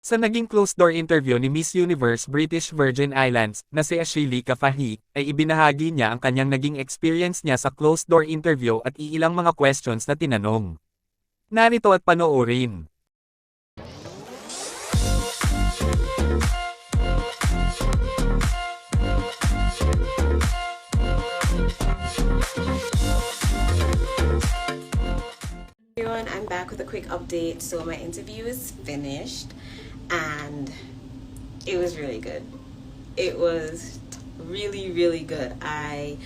Sa naging closed-door interview ni Miss Universe British Virgin Islands na si Ashley Kafahi, ay ibinahagi niya ang kanyang naging experience niya sa closed-door interview at iilang mga questions na tinanong. Narito at panoorin. Everyone, I'm back with a quick update. So my interview is finished and it was really good. It was really good. I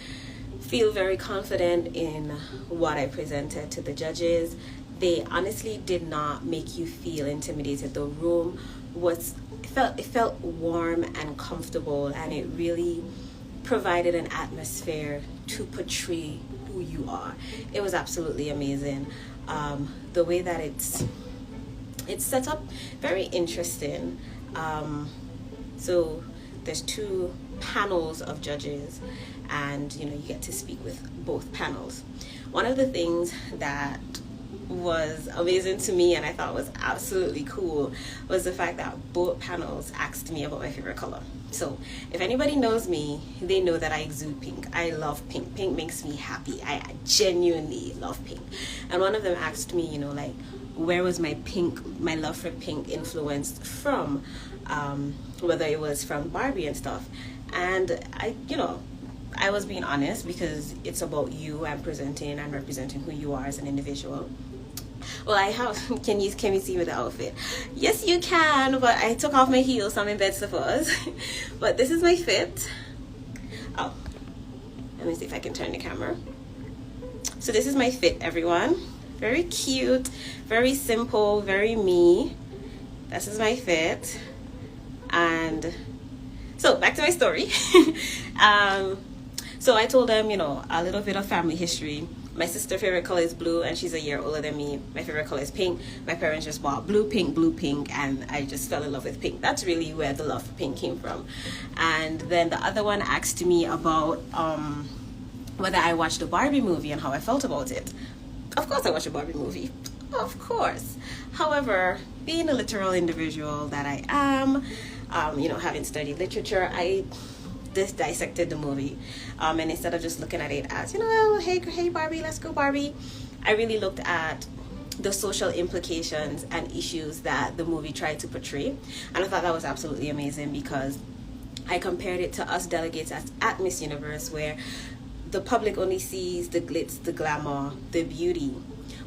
feel very confident in what I presented to the judges. They honestly did not make you feel intimidated. The room it felt warm and comfortable, and it really provided an atmosphere to portray who you are. It was absolutely amazing. The way that it's set up, very interesting. So there's two panels of judges, and you get to speak with both panels. One of the things that was amazing to me and I thought was absolutely cool was the fact that both panels asked me about my favorite color. So if anybody knows me, they know that I exude pink. I love pink. Pink makes me happy. I genuinely love pink. And one of them asked me, where was my love for pink influenced from, whether it was from Barbie and stuff. And I was being honest because it's about you and presenting and representing who you are as an individual. Well, I have. Can you see with the outfit? Yes, you can. But I took off my heels, so I'm in bed suppose. But this is my fit. Oh, let me see if I can turn the camera. So this is my fit, everyone. Very cute, very simple, very me. This is my fit. And so back to my story. So I told them, a little bit of family history. My sister's favorite color is blue, and she's a year older than me. My favorite color is pink. My parents just bought blue, pink, and I just fell in love with pink. That's really where the love for pink came from. And then the other one asked me about whether I watched the Barbie movie and how I felt about it. Of course I watched a Barbie movie. Of course. However, being a literal individual that I am, having studied literature, I dissected the movie, and instead of just looking at it as hey Barbie, let's go Barbie, I really looked at the social implications and issues that the movie tried to portray, and I thought that was absolutely amazing because I compared it to us delegates at Miss Universe, where the public only sees the glitz, the glamour, the beauty,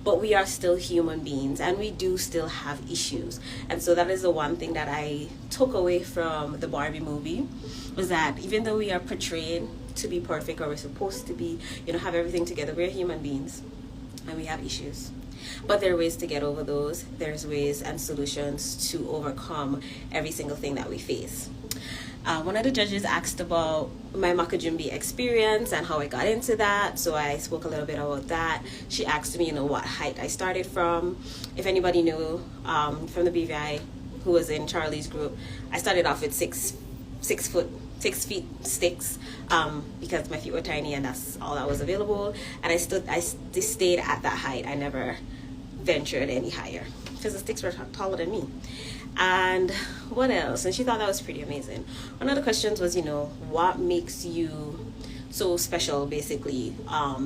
but we are still human beings and we do still have issues. And so that is the one thing that I took away from the Barbie movie, was that even though we are portrayed to be perfect, or we're supposed to be, have everything together, we're human beings and we have issues. But there are ways to get over those. There's ways and solutions to overcome every single thing that we face. One of the judges asked about my Makajumbi experience and how I got into that, so I spoke a little bit about that. She asked me, what height I started from. If anybody knew from the BVI who was in Charlie's group, I started off with 6 feet sticks, because my feet were tiny and that's all that was available. And I stayed at that height. I never ventured any higher because the sticks were taller than me. And what else? And she thought that was pretty amazing. One of the questions was, what makes you so special, basically,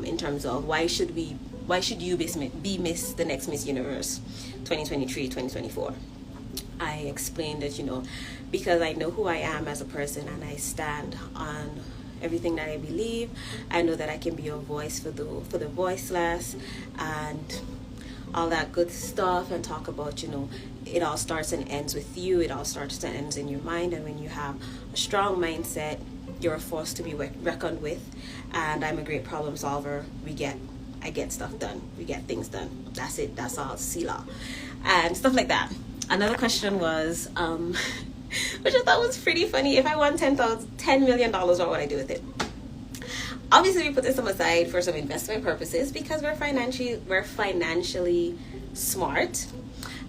in terms of why should you be the next Miss Universe 2023, 2024? I explained that, because I know who I am as a person and I stand on everything that I believe. I know that I can be a voice for the voiceless and all that good stuff, and talk about, it all starts and ends with you. It all starts and ends in your mind. And when you have a strong mindset, you're a force to be reckoned with. And I'm a great problem solver. I get stuff done. We get things done. That's it. That's all. Sila. And stuff like that. Another question was, which I thought was pretty funny. If I won $10 million, what would I do with it? Obviously, we put this aside for some investment purposes because we're financially smart,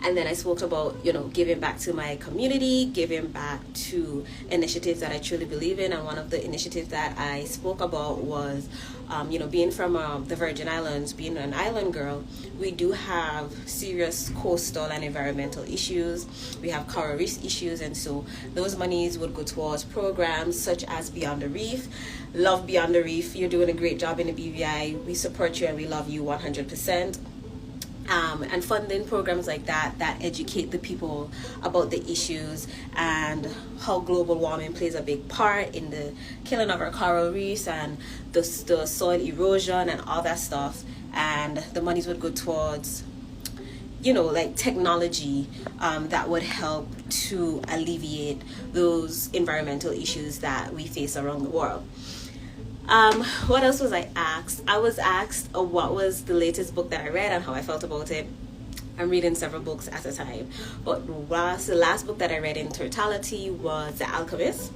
And then I spoke about, you know, giving back to my community, giving back to initiatives that I truly believe in. And one of the initiatives that I spoke about was, you know, being from the Virgin Islands, being an island girl, we do have serious coastal and environmental issues. We have coral reef issues. And so those monies would go towards programs such as Beyond the Reef. Love Beyond the Reef. You're doing a great job in the BVI. We support you and we love you 100%. And funding programs like that educate the people about the issues and how global warming plays a big part in the killing of our coral reefs and the soil erosion and all that stuff. And the monies would go towards, you know, like technology that would help to alleviate those environmental issues that we face around the world. What else was I asked? I was asked what was the latest book that I read and how I felt about it. I'm reading several books at a time, but the last book that I read in totality was The Alchemist,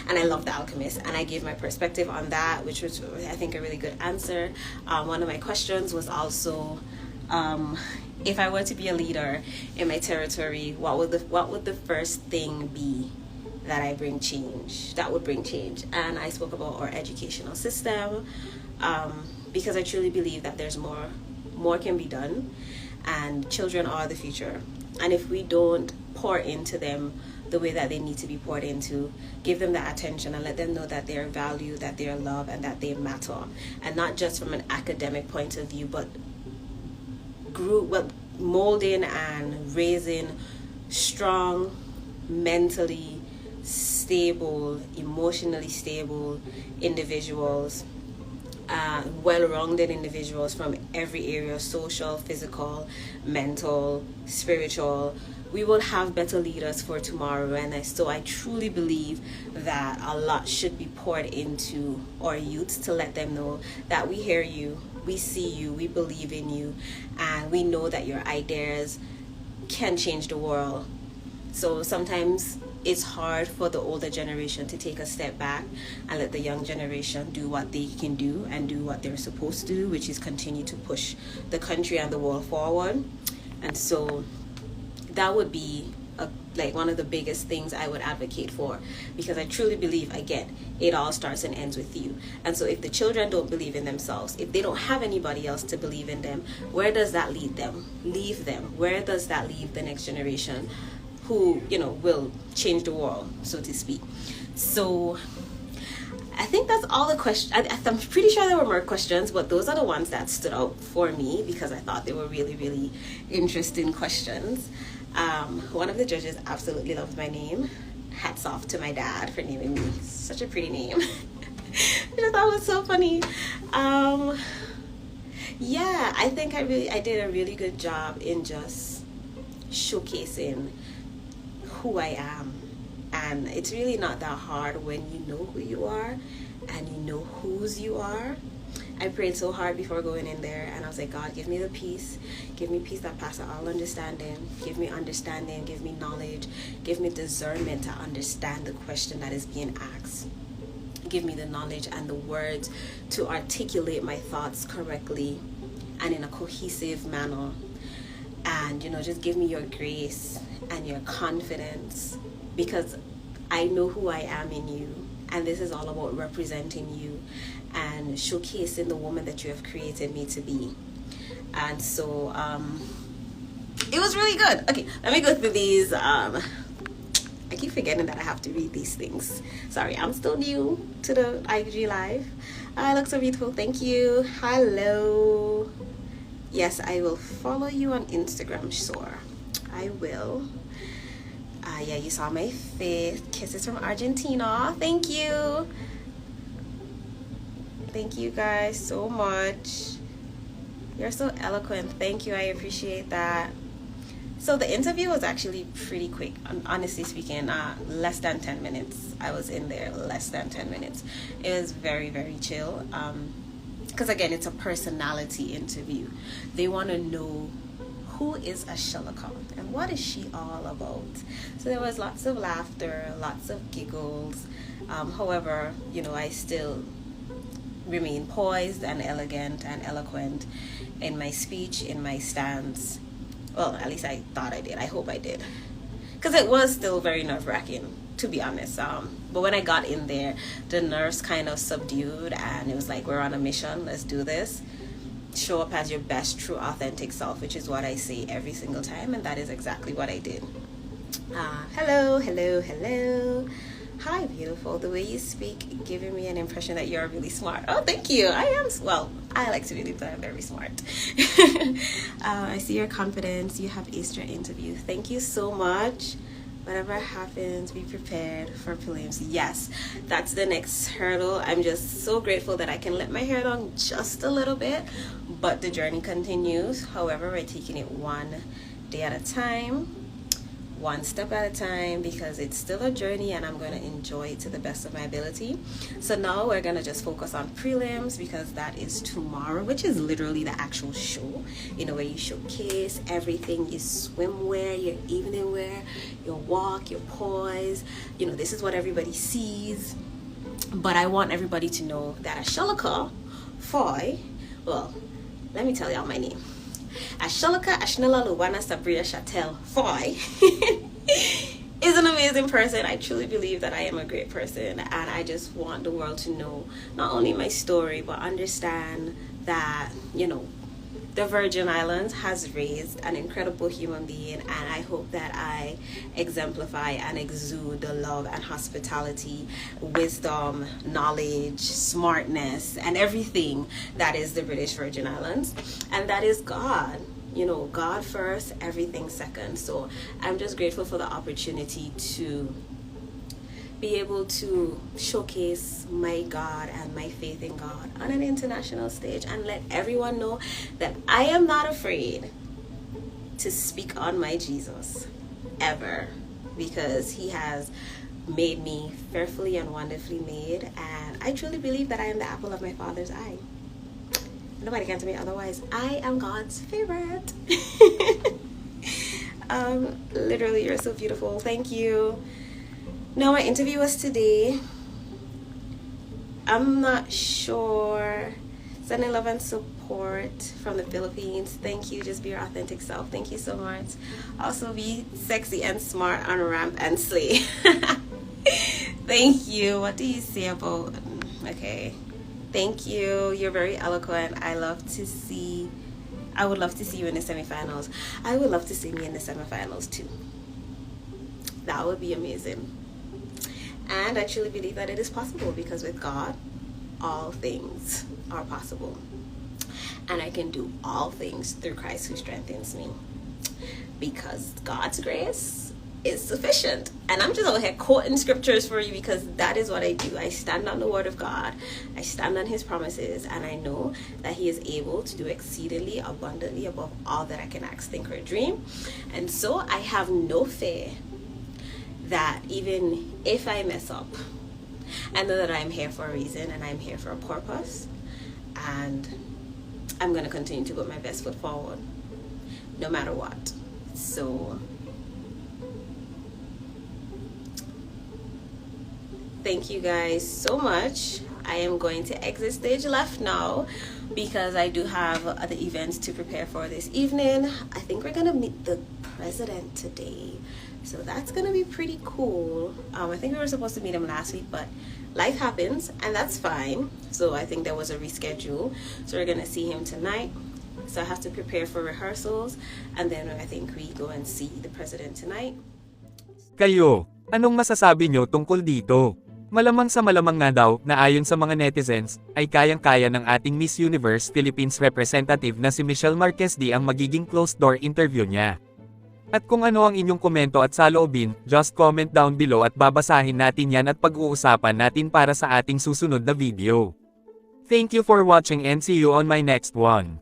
and I love The Alchemist, and I gave my perspective on that, which was, I think, a really good answer. One of my questions was also, if I were to be a leader in my territory, what would the first thing be that would bring change? And I spoke about our educational system, because I truly believe that there's more can be done, and children are the future. And if we don't pour into them the way that they need to be poured into, give them that attention and let them know that they're valued, that they're loved, and that they matter, and not just from an academic point of view, but molding and raising strong, mentally stable, emotionally stable individuals, well-rounded individuals from every area: social, physical, mental, spiritual. We will have better leaders for tomorrow. And so I truly believe that a lot should be poured into our youth to let them know that we hear you, we see you, we believe in you, and we know that your ideas can change the world. So sometimes it's hard for the older generation to take a step back and let the young generation do what they can do and do what they're supposed to do, which is continue to push the country and the world forward. And so that would be like one of the biggest things I would advocate for, because I truly believe, again, it all starts and ends with you. And so if the children don't believe in themselves, if they don't have anybody else to believe in them, where does that leave them? Where does that leave the next generation who, you know, will change the world, so to speak? So I think that's all the questions. I'm pretty sure there were more questions, but those are the ones that stood out for me because I thought they were really, really interesting questions. One of the judges absolutely loved my name. Hats off to my dad for naming me such a pretty name. Which I thought was so funny. Yeah, I think I did a really good job in just showcasing who I am. And it's really not that hard when you know who you are and you know whose you are. I prayed so hard before going in there, and I was like, God, give me the peace. Give me peace that passes all understanding. Give me understanding. Give me knowledge. Give me discernment to understand the question that is being asked. Give me the knowledge and the words to articulate my thoughts correctly and in a cohesive manner. And, you know, just give me your grace and your confidence, because I know who I am in you. And this is all about representing you and showcasing the woman that you have created me to be. And so it was really good. Okay, let me go through these. I keep forgetting that I have to read these things. Sorry, I'm still new to the IG live. I look so beautiful. Thank you. Hello. Yes, I will follow you on Instagram, sure. I will. Yeah, you saw my face. Kisses from Argentina. Thank you. Thank you guys so much. You're so eloquent. Thank you. I appreciate that. So the interview was actually pretty quick. Honestly speaking, less than 10 minutes. I was in there less than 10 minutes. It was very, very chill. Because again, it's a personality interview. They want to know, who is Ashalaka and what is she all about? So there was lots of laughter, lots of giggles. However, you know, I still remain poised and elegant and eloquent in my speech, in my stance, Well, at least I thought I did. I hope I did. Because it was still very nerve-wracking, to be honest. But when I got in there, the nerves kind of subdued, and it was like, we're on a mission, let's do this. Show up as your best, true, authentic self, which is what I say every single time, and that is exactly what I did. Hello, hello, hello. Hi, beautiful. The way you speak, giving me an impression that you're really smart. Oh, thank you. I am, well, I like to believe that I'm very smart. I see your confidence. You have aced your interview. Thank you so much. Whatever happens, be prepared for prelims. Yes, that's the next hurdle. I'm just so grateful that I can let my hair down just a little bit, but the journey continues. However, we're taking it one day at a time, one step at a time, because it's still a journey and I'm going to enjoy it to the best of my ability. So now we're going to just focus on prelims, because that is tomorrow, which is literally the actual show, you know, where you showcase everything, your swimwear, your evening wear, your walk, your poise. You know, this is what everybody sees, but I want everybody to know that Ashalaka Foy, well, let me tell y'all my name. Ashalaka Ashnala Luwana Sabria Chatel Foy is an amazing person. I truly believe that I am a great person, and I just want the world to know not only my story, but understand that, you know, the Virgin Islands has raised an incredible human being, and I hope that I exemplify and exude the love and hospitality, wisdom, knowledge, smartness, and everything that is the British Virgin Islands. And that is God. You know, God first, everything second. So I'm just grateful for the opportunity to be able to showcase my God and my faith in God on an international stage, and let everyone know that I am not afraid to speak on my Jesus ever, because he has made me fearfully and wonderfully made, and I truly believe that I am the apple of my Father's eye. Nobody can tell me otherwise. I am God's favorite. Literally, you're so beautiful. Thank you. No, my interview was today. I'm not sure. Sending love and support from the Philippines. Thank you. Just be your authentic self. Thank you so much. Also, be sexy and smart on ramp and slay. Thank you. What do you say about... Okay. Thank you. You're very eloquent. I would love to see you in the semifinals. I would love to see me in the semifinals too. That would be amazing. And I truly believe that it is possible, because with God, all things are possible. And I can do all things through Christ who strengthens me, because God's grace is sufficient. And I'm just over here quoting scriptures for you, because that is what I do. I stand on the word of God. I stand on his promises, and I know that he is able to do exceedingly abundantly above all that I can ask, think, or dream. And so I have no fear that even if I mess up, I know that I'm here for a reason, and I'm here for a purpose, and I'm going to continue to put my best foot forward no matter what. So thank you guys so much. I am going to exit stage left now, because I do have other events to prepare for this evening. I think we're going to meet the president today, so that's gonna be pretty cool. I think we were supposed to meet him last week, but life happens, and that's fine. So I think there was a reschedule, so we're gonna see him tonight. So I have to prepare for rehearsals, and then I think we go and see the president tonight. Kayo, anong masasabi nyo tungkol dito? Malamang sa malamang nga daw na ayon sa mga netizens, ay kayang-kaya ng ating Miss Universe Philippines representative na si Michelle Marquez D ang magiging closed-door interview niya. At kung ano ang inyong komento at saloobin, just comment down below at babasahin natin yan at pag-uusapan natin para sa ating susunod na video. Thank you for watching and see you on my next one.